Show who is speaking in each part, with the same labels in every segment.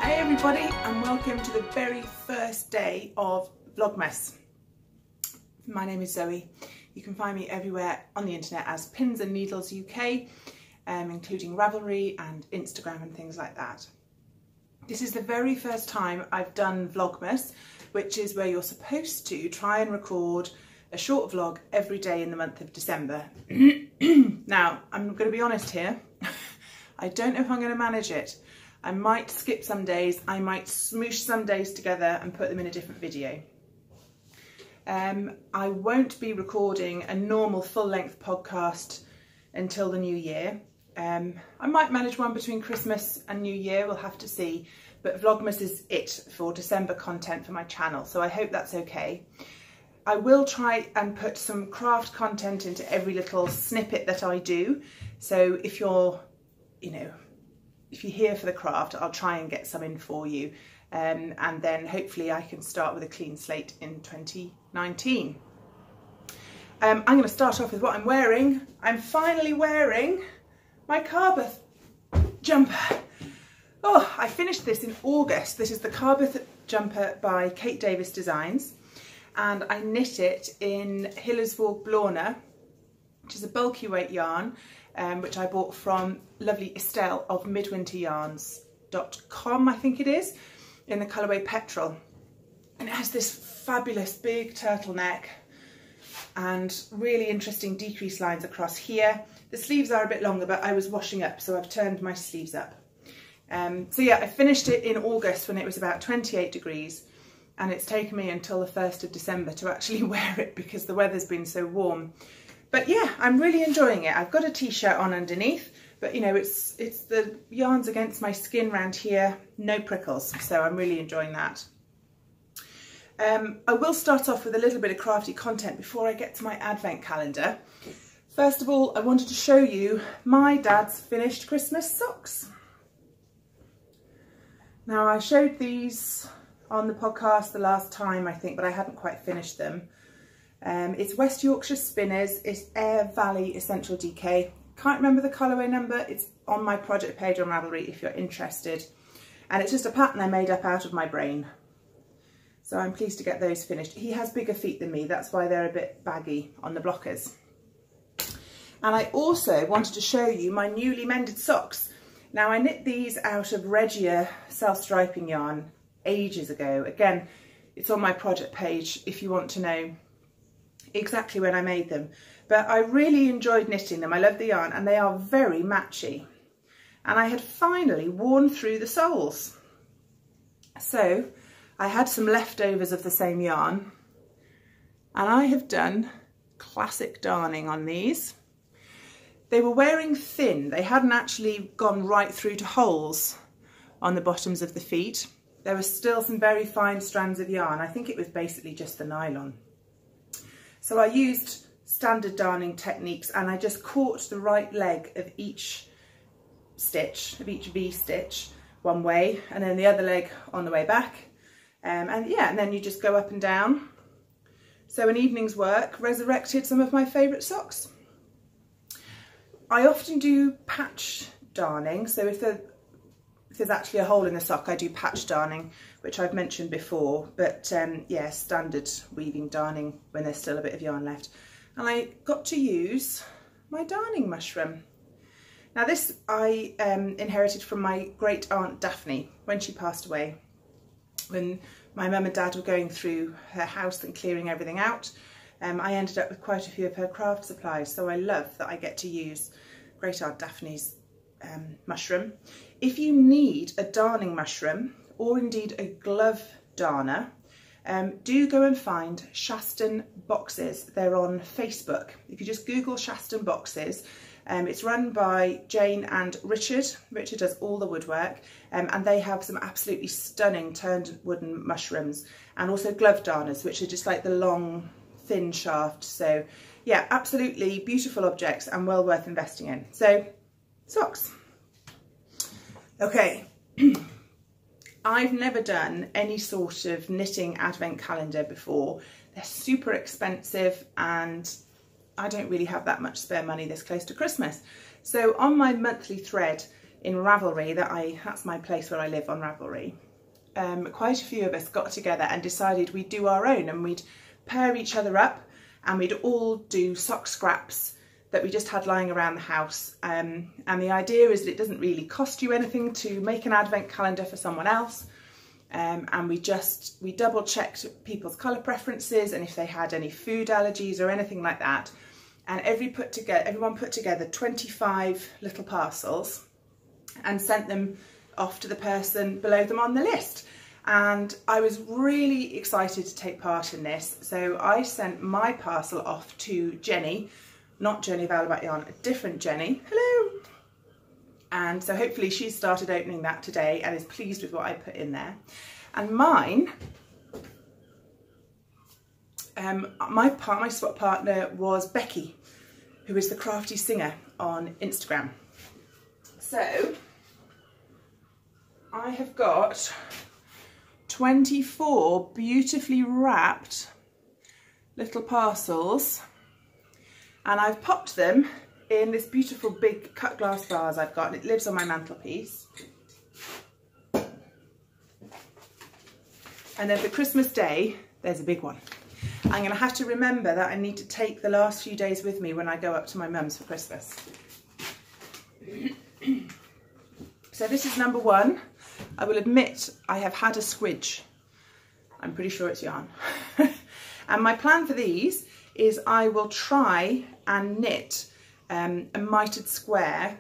Speaker 1: Hi everybody, and welcome to the very first day of Vlogmas. My name is Zoe. You can find me everywhere on the internet as Pins and Needles UK, including Ravelry and Instagram and things like that. This is the very first time I've done Vlogmas, which is where you're supposed to try and record a short vlog every day in the month of December. Now, I'm going to be honest here, I don't know if I'm going to manage it. I might skip some days, I might smoosh some days together and put them in a different video. I won't be recording a normal full-length podcast until the new year. I might manage one between Christmas and New Year, we'll have to see, but Vlogmas is it for December content for my channel, so I hope that's okay. I will try and put some craft content into every little snippet that I do, so if you're, if you're here for the craft, I'll try and get some in for you, and then hopefully I can start with a clean slate in 2019. I'm going to start off with what I'm wearing. I'm finally wearing my Carbeth jumper. Oh, I finished this in August. This is the Carbeth jumper by Kate Davis Designs, and I knit it in Hillersvåg Blåna, which is a bulky weight yarn, which I bought from lovely Estelle of midwinteryarns.com, I think it is, in the colourway Petrol. And it has this fabulous big turtleneck and really interesting decrease lines across here. The sleeves are a bit longer, but I was washing up, so I've turned my sleeves up. So yeah, I finished it in August when it was about 28 degrees, and it's taken me until the 1st of December to actually wear it because the weather's been so warm. But yeah, I'm really enjoying it. I've got a t-shirt on underneath, but it's the yarns against my skin round here, no prickles, so I'm really enjoying that. I will start off with a little bit of crafty content before I get to my advent calendar. First of all, I wanted to show you my dad's finished Christmas socks. Now, I showed these on the podcast the last time, I think, but I hadn't quite finished them. It's West Yorkshire Spinners, it's Air Valley Essential DK. Can't remember the colourway number, it's on my project page on Ravelry if you're interested. And it's just a pattern I made up out of my brain. So I'm pleased to get those finished. He has bigger feet than me, that's why they're a bit baggy on the blockers. And I also wanted to show you my newly mended socks. Now, I knit these out of Regia self-striping yarn ages ago. Again, it's on my project page if you want to know exactly when I made them. But I really enjoyed knitting them. I love the yarn and they are very matchy. And I had finally worn through the soles. So I had some leftovers of the same yarn and I have done classic darning on these. They were wearing thin. They hadn't actually gone right through to holes on the bottoms of the feet. There were still some very fine strands of yarn. I think it was basically just the nylon. So I used standard darning techniques and I just caught the right leg of each stitch, of each V stitch one way and then the other leg on the way back. And then you just go up and down. So an evening's work resurrected some of my favourite socks. I often do patch darning, so if there's actually a hole in the sock, I do patch darning, which I've mentioned before, but yeah, standard weaving darning when there's still a bit of yarn left. And I got to use my darning mushroom. Now this I inherited from my great aunt Daphne when she passed away. When my mum and dad were going through her house and clearing everything out, I ended up with quite a few of her craft supplies, so I love that I get to use great aunt Daphne's mushroom. If you need a darning mushroom or indeed a glove darner, do go and find Shaston Boxes. They're on Facebook. If you just Google Shaston Boxes, it's run by Jane and Richard. Richard does all the woodwork, and they have some absolutely stunning turned wooden mushrooms and also glove darners, which are just like the long thin shaft. So yeah, absolutely beautiful objects and well worth investing in. So socks. Okay, I've never done any sort of knitting advent calendar before. They're super expensive and I don't really have that much spare money this close to Christmas. So on my monthly thread, in Ravelry that's my place where I live, on Ravelry. Quite a few of us got together and decided we'd do our own, and we'd pair each other up and we'd all do sock scraps that we just had lying around the house. And the idea is that it doesn't really cost you anything to make an advent calendar for someone else. And we double checked people's colour preferences and if they had any food allergies or anything like that. And everyone put together 25 little parcels and sent them off to the person below them on the list. And I was really excited to take part in this. So I sent my parcel off to Jenny, not Jenny of All About Yarn, a different Jenny. Hello. And so hopefully she's started opening that today and is pleased with what I put in there. And mine, my swap partner was Becky, who is the Crafty Singer on Instagram. So I have got 24 beautifully wrapped little parcels, and I've popped them in this beautiful big cut glass vase I've got, and it lives on my mantelpiece. And then for Christmas Day, there's a big one. I'm going to have to remember that I need to take the last few days with me when I go up to my mum's for Christmas. So this is number one. I will admit I have had a squidge. I'm pretty sure it's yarn. And my plan for these is I will try and knit a mitered square,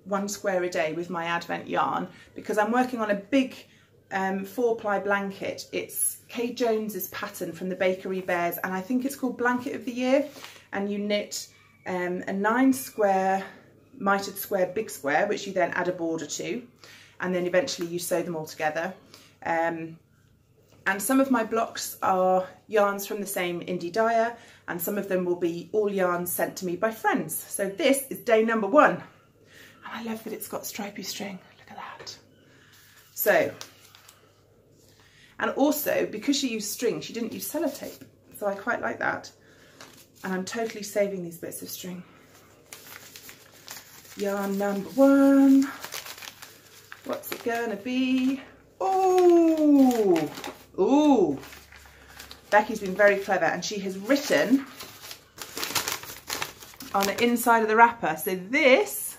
Speaker 1: 1 square a day with my Advent yarn, because I'm working on a big 4-ply blanket. It's Kay Jones's pattern from the Bakery Bears, and I think it's called Blanket of the Year. And you knit a 9 square mitered square big square, which you then add a border to, and then eventually you sew them all together. And some of my blocks are yarns from the same indie dyer, and some of them will be all yarns sent to me by friends. So this is day number 1, and I love that it's got stripy string. Look at that. So, and also because she used string, she didn't use sellotape, so I quite like that. And I'm totally saving these bits of string. Yarn number 1. What's it gonna be? Oh, ooh. Becky's been very clever, and she has written on the inside of the wrapper. So this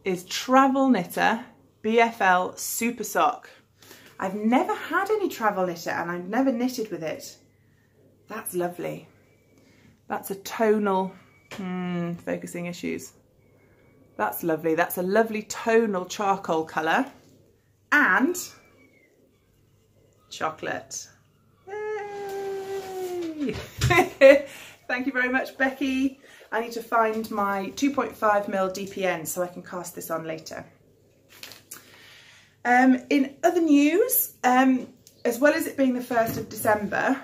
Speaker 1: is Travel Knitter BFL Super Sock. I've never had any travel knitter, and I've never knitted with it. That's lovely. That's a tonal, focusing issues. That's lovely. That's a lovely tonal charcoal colour and chocolate. Yay! Thank you very much, Becky. I need to find my 2.5mm DPN so I can cast this on later. In other news, as well as it being the 1st of December,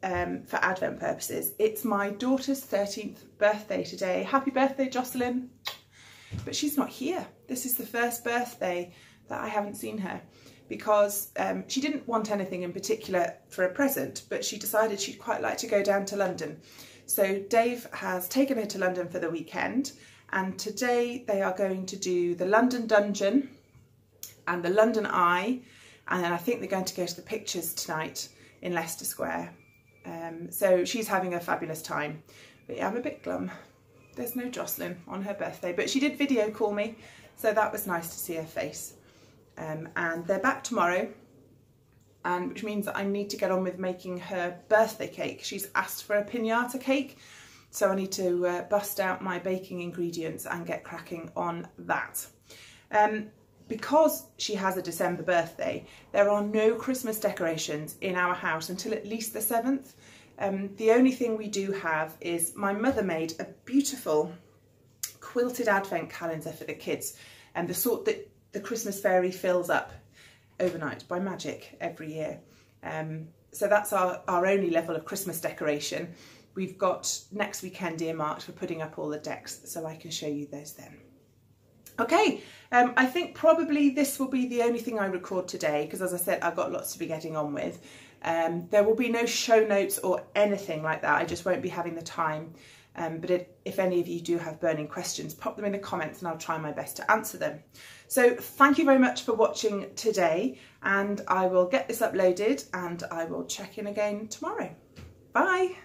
Speaker 1: for Advent purposes, it's my daughter's 13th birthday today. Happy birthday, Jocelyn. But she's not here. This is the first birthday that I haven't seen her, because she didn't want anything in particular for a present, but she decided she'd quite like to go down to London. So Dave has taken her to London for the weekend, and today they are going to do the London Dungeon and the London Eye, and then I think they're going to go to the pictures tonight in Leicester Square. So she's having a fabulous time. But yeah, I'm a bit glum. There's no Jocelyn on her birthday, but she did video call me, so that was nice to see her face. And they're back tomorrow, and which means that I need to get on with making her birthday cake. She's asked for a piñata cake, so I need to bust out my baking ingredients and get cracking on that. Because she has a December birthday, there are no Christmas decorations in our house until at least the 7th. The only thing we do have is my mother made a beautiful quilted advent calendar for the kids, and the sort that the Christmas fairy fills up overnight by magic every year. So that's our only level of Christmas decoration. We've got next weekend earmarked for putting up all the decks, so I can show you those then. Okay, I think probably this will be the only thing I record today, because as I said, I've got lots to be getting on with. There will be no show notes or anything like that. I just won't be having the time. But if any of you do have burning questions, pop them in the comments and I'll try my best to answer them. So thank you very much for watching today, and I will get this uploaded and I will check in again tomorrow. Bye.